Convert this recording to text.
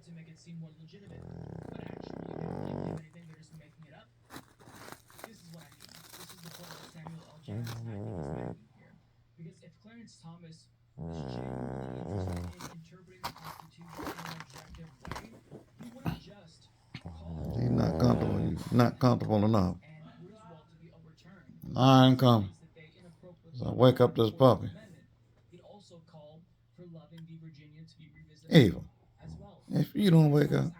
to make it seem more legitimate, but actually they don't really believe anything. They're just making it up. This is what I mean. This is the point that Samuel L. Jackson, I think, is making here. Because if Clarence Thomas was genuinely interested in interpreting the Constitution in an objective way, he wouldn't just call He's not for comfortable. Allen He's v. not comfortable Franklin enough. and Griswold to be overturned I because ain't he coming. thinks that they So I inappropriately wake up violate the this 14th puppy. Amendment. He'd also call for Loving v. Virginia to be revisited Eva, as well. if you don't wake Thomas up.